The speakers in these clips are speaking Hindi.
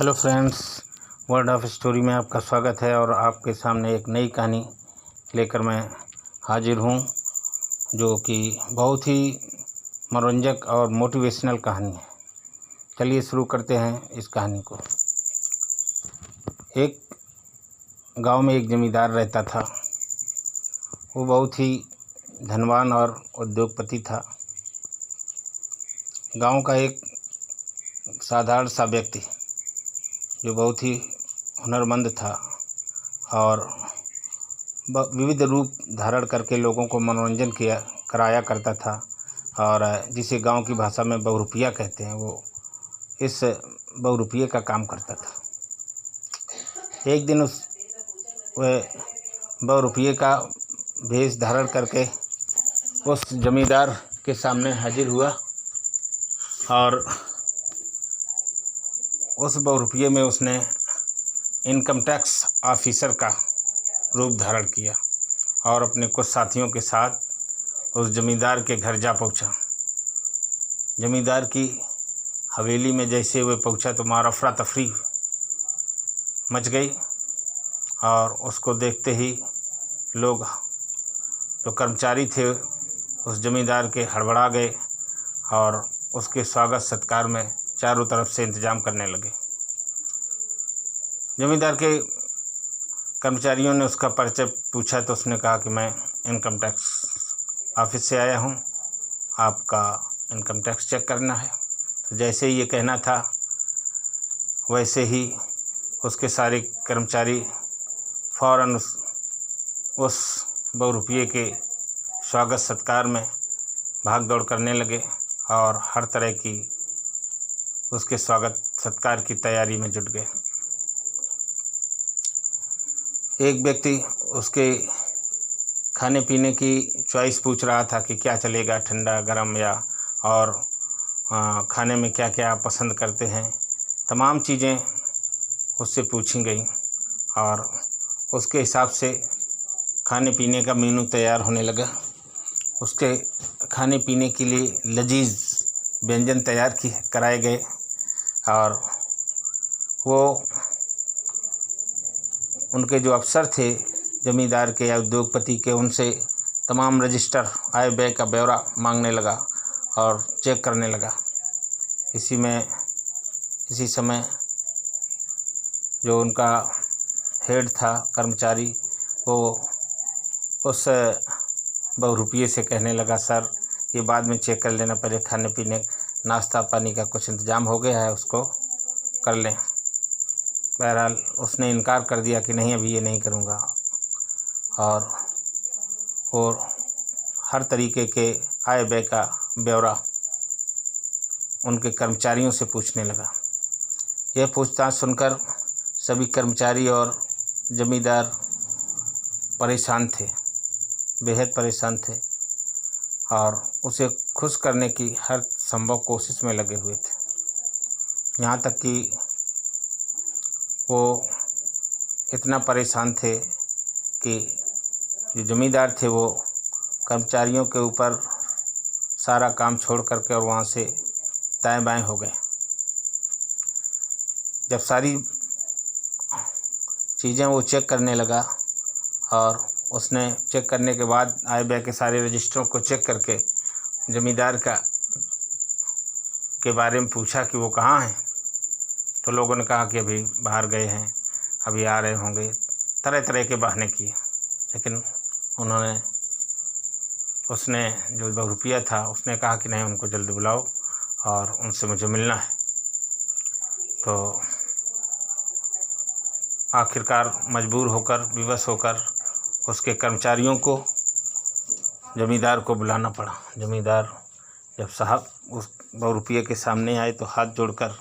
Hello friends, word of story में आपका स्वागत है। और आपके सामने एक नई कहानी लेकर मैं हाजिर हूँ, जो कि बहुत ही मनोरंजक और मोटिवेशनल कहानी है। चलिए शुरू करते हैं इस कहानी को। एक गांव में एक जमींदार रहता था। वो बहुत ही धनवान और उद्योगपति था। गांव का एक साधारण सा व्यक्ति जो बहुत ही हुनरमंद था और विविध रूप धारण करके लोगों को मनोरंजन कराया करता था, और जिसे गांव की भाषा में बहुरूपिया कहते हैं, वो इस बहुरूपिये का काम करता था। एक दिन वह बहुरूपिये का भेष धारण करके उस जमींदार के सामने हाजिर हुआ और उस बहुरूपिये में उसने इनकम टैक्स ऑफिसर का रूप धारण किया और अपने कुछ साथियों के साथ उस जमींदार के घर जा पहुंचा। जमींदार की हवेली में जैसे वह पहुंचा तो मार अफरा तफरी मच गई, और उसको देखते ही लोग, जो कर्मचारी थे उस जमींदार के, हड़बड़ा गए और उसके स्वागत सत्कार में चारों तरफ से इंतजाम करने लगे। जमींदार के कर्मचारियों ने उसका परिचय पूछा तो उसने कहा कि मैं इनकम टैक्स ऑफिस से आया हूं, आपका इनकम टैक्स चेक करना है। तो जैसे ही ये कहना था वैसे ही उसके सारे कर्मचारी फ़ौरन उस बहुरूपिये के स्वागत सत्कार में भाग दौड़ करने लगे और हर तरह की उसके स्वागत सत्कार की तैयारी में जुट गए। एक व्यक्ति उसके खाने पीने की चॉइस पूछ रहा था कि क्या चलेगा, ठंडा, गरम या और खाने में क्या क्या आप पसंद करते हैं। तमाम चीज़ें उससे पूछी गई और उसके हिसाब से खाने पीने का मेनू तैयार होने लगा। उसके खाने पीने के लिए लजीज व्यंजन तैयार कराए गए और वो उनके जो अफसर थे जमींदार के या उद्योगपति के, उनसे तमाम रजिस्टर, आय व्यय का ब्यौरा मांगने लगा और चेक करने लगा। इसी समय जो उनका हेड था, कर्मचारी, वो उस बहुरूपिये से कहने लगा, सर ये बाद में चेक कर लेना, पहले खाने पीने, नाश्ता पानी का कुछ इंतज़ाम हो गया है, उसको कर लें। बहरहाल उसने इनकार कर दिया कि नहीं, अभी ये नहीं करूँगा। और हर तरीके के आय व्यय का ब्यौरा उनके कर्मचारियों से पूछने लगा। यह पूछताछ सुनकर सभी कर्मचारी और जमींदार परेशान थे, बेहद परेशान थे, और उसे खुश करने की हर संभव कोशिश में लगे हुए थे। यहाँ तक कि वो इतना परेशान थे कि जो जमींदार थे वो कर्मचारियों के ऊपर सारा काम छोड़ करके और वहाँ से दाएं बाएं हो गए। जब सारी चीज़ें वो चेक करने लगा और उसने चेक करने के बाद आय व्यय के सारे रजिस्टरों को चेक करके जमींदार के बारे में पूछा कि वो कहाँ हैं, तो लोगों ने कहा कि अभी बाहर गए हैं, अभी आ रहे होंगे। तरह तरह के बहाने किए, लेकिन उसने जो बहुरूपिया था उसने कहा कि नहीं, उनको जल्दी बुलाओ और उनसे मुझे मिलना है। तो आखिरकार मजबूर होकर, विवश होकर उसके कर्मचारियों को जमींदार को बुलाना पड़ा। जमींदार जब साहब उस बहुरूपिये के सामने आए तो हाथ जोड़कर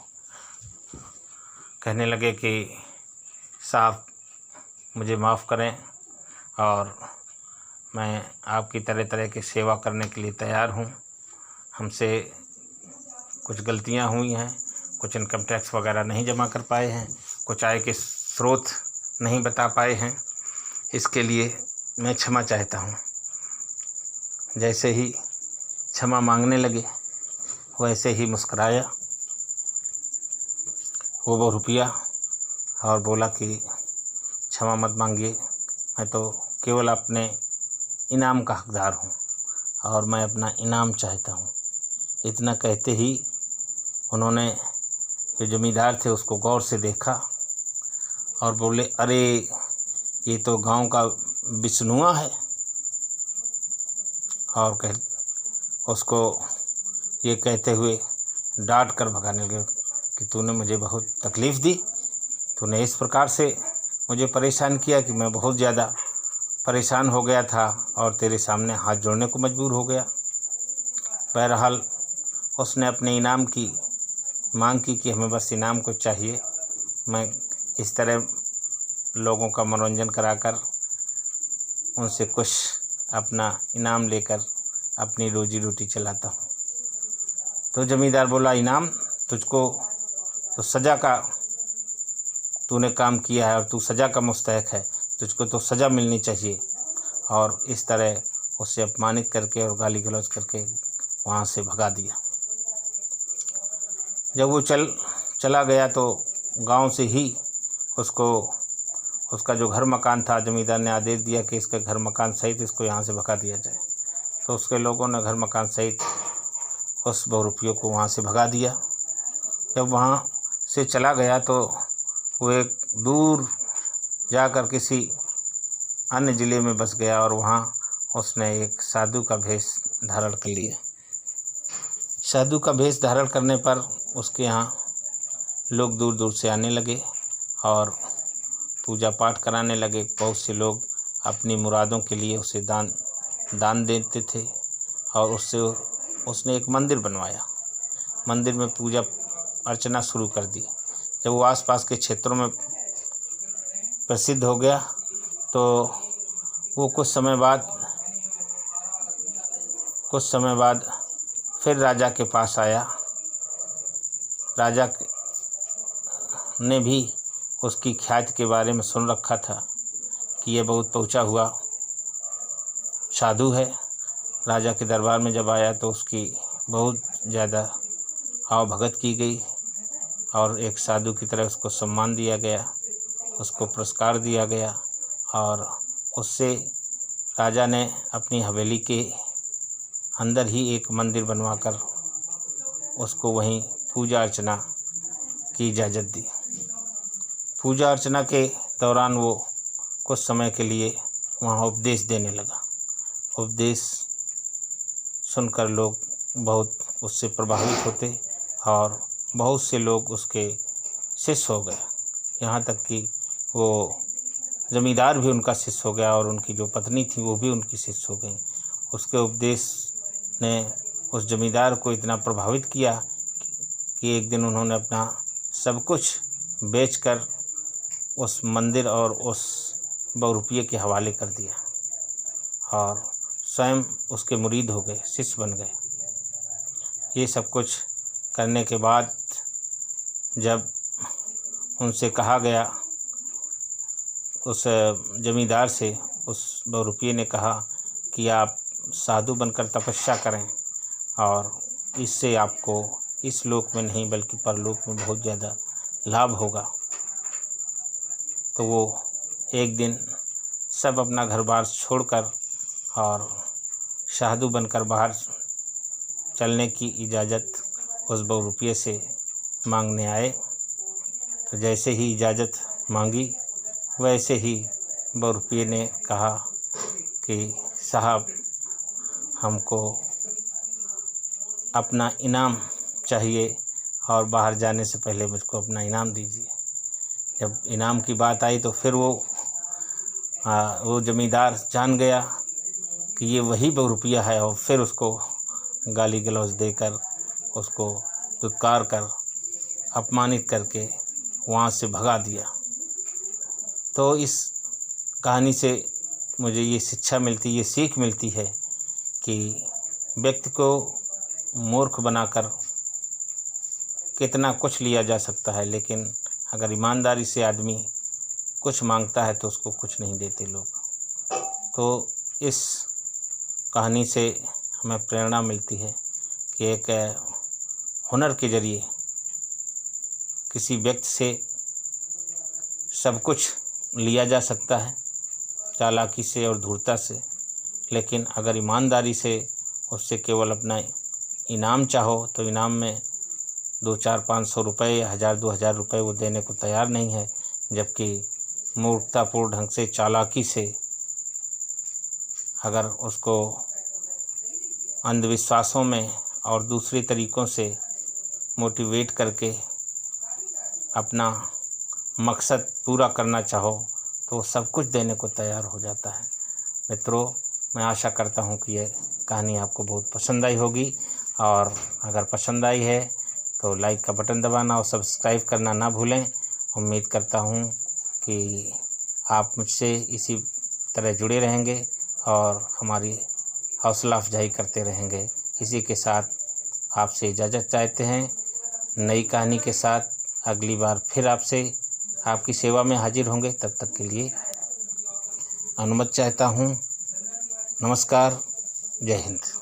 कहने लगे कि साहब मुझे माफ़ करें, और मैं आपकी तरह तरह की सेवा करने के लिए तैयार हूँ। हमसे कुछ गलतियाँ हुई हैं, कुछ इनकम टैक्स वगैरह नहीं जमा कर पाए हैं, कुछ आय के स्रोत नहीं बता पाए हैं, इसके लिए मैं क्षमा चाहता हूँ। जैसे ही क्षमा मांगने लगे वैसे ही मुस्कराया वो 2 रुपया और बोला कि क्षमा मत मांगिए, मैं तो केवल अपने इनाम का हकदार हूँ और मैं अपना इनाम चाहता हूँ। इतना कहते ही उन्होंने जो जमींदार थे उसको गौर से देखा और बोले, अरे ये तो गांव का बिश्नुआ है। और उसको ये कहते हुए डांट कर भगाने लगे कि तूने मुझे बहुत तकलीफ़ दी, तूने इस प्रकार से मुझे परेशान किया कि मैं बहुत ज़्यादा परेशान हो गया था और तेरे सामने हाथ जोड़ने को मजबूर हो गया। बहरहाल उसने अपने इनाम की मांग की कि हमें बस इनाम को चाहिए। मैं इस तरह लोगों का मनोरंजन कराकर उनसे कुछ अपना इनाम लेकर अपनी रोजी रोटी चलाता हूँ। तो जमींदार बोला, इनाम तुझको तो सज़ा का तूने काम किया है और तू सज़ा का मुस्तहक है, तुझको तो सज़ा मिलनी चाहिए। और इस तरह उससे अपमानित करके और गाली गलौज करके वहाँ से भगा दिया। जब वो चला गया तो गांव से ही उसका जो घर मकान था, जमींदार ने आदेश दिया कि इसके घर मकान सहित इसको यहाँ से भगा दिया जाए। तो उसके लोगों ने घर मकान सहित उस 2 रुपयों को वहाँ से भगा दिया। जब वहाँ से चला गया तो वो एक दूर जाकर किसी अन्य ज़िले में बस गया और वहाँ उसने एक साधु का भेष धारण कर लिया। साधु का भेष धारण करने पर उसके यहाँ लोग दूर दूर से आने लगे और पूजा पाठ कराने लगे। बहुत से लोग अपनी मुरादों के लिए उसे दान देते थे और उसने एक मंदिर बनवाया। मंदिर में पूजा अर्चना शुरू कर दी। जब वो आसपास के क्षेत्रों में प्रसिद्ध हो गया तो वो कुछ समय बाद फिर राजा के पास आया। राजा ने भी उसकी ख्याति के बारे में सुन रखा था कि ये बहुत पहुँचा हुआ साधु है। राजा के दरबार में जब आया तो उसकी बहुत ज़्यादा आवभगत की गई और एक साधु की तरह उसको सम्मान दिया गया, उसको पुरस्कार दिया गया और उससे राजा ने अपनी हवेली के अंदर ही एक मंदिर बनवाकर उसको वहीं पूजा अर्चना की इजाज़त दी। पूजा अर्चना के दौरान वो कुछ समय के लिए वहाँ उपदेश देने लगा। उपदेश सुनकर लोग बहुत उससे प्रभावित होते और बहुत से लोग उसके शिष्य हो गए। यहाँ तक कि वो ज़मींदार भी उनका शिष्य हो गया और उनकी जो पत्नी थी वो भी उनकी शिष्य हो गई। उसके उपदेश ने उस ज़मींदार को इतना प्रभावित किया कि एक दिन उन्होंने अपना सब कुछ बेचकर उस मंदिर और उस 2 रुपये के हवाले कर दिया और स्वयं उसके मुरीद हो गए, शिष्य बन गए। ये सब कुछ करने के बाद जब उनसे कहा गया, उस जमींदार से उस 2 रुपये ने कहा कि आप साधु बनकर तपस्या करें और इससे आपको इस लोक में नहीं बल्कि परलोक में बहुत ज़्यादा लाभ होगा। तो वो एक दिन सब अपना घर बार छोड़कर और साधु बनकर बाहर चलने की इजाज़त उस 2 रुपये से मांगने आए। तो जैसे ही इजाज़त मांगी वैसे ही 2 रुपये ने कहा कि साहब, हमको अपना इनाम चाहिए और बाहर जाने से पहले मुझको अपना इनाम दीजिए। जब इनाम की बात आई तो फिर वो ज़मींदार जान गया कि ये वही 2 रुपया है और फिर उसको गाली गलौज देकर उसको दुत्कार कर अपमानित करके वहाँ से भगा दिया। तो इस कहानी से मुझे ये शिक्षा मिलती, ये सीख मिलती है कि व्यक्ति को मूर्ख बनाकर कितना कुछ लिया जा सकता है, लेकिन अगर ईमानदारी से आदमी कुछ मांगता है तो उसको कुछ नहीं देते लोग। तो इस कहानी से हमें प्रेरणा मिलती है कि एक हुनर के ज़रिए किसी व्यक्ति से सब कुछ लिया जा सकता है, चालाकी से और धूर्तता से, लेकिन अगर ईमानदारी से उससे केवल अपना इनाम चाहो तो इनाम में 200-400-500 रुपये या 1000-2000 रुपये वो देने को तैयार नहीं है। जबकि मूर्खतापूर्ण ढंग से, चालाकी से अगर उसको अंधविश्वासों में और दूसरे तरीक़ों से मोटिवेट करके अपना मकसद पूरा करना चाहो तो वो सब कुछ देने को तैयार हो जाता है। मित्रों, मैं आशा करता हूँ कि ये कहानी आपको बहुत पसंद आई होगी, और अगर पसंद आई है तो लाइक का बटन दबाना और सब्सक्राइब करना ना भूलें। उम्मीद करता हूँ कि आप मुझसे इसी तरह जुड़े रहेंगे और हमारी हौसला अफजाई करते रहेंगे। इसी के साथ आपसे इजाज़त चाहते हैं। नई कहानी के साथ अगली बार फिर आपसे आपकी सेवा में हाजिर होंगे। तब तक के लिए अनुमति चाहता हूँ। नमस्कार, जय हिंद।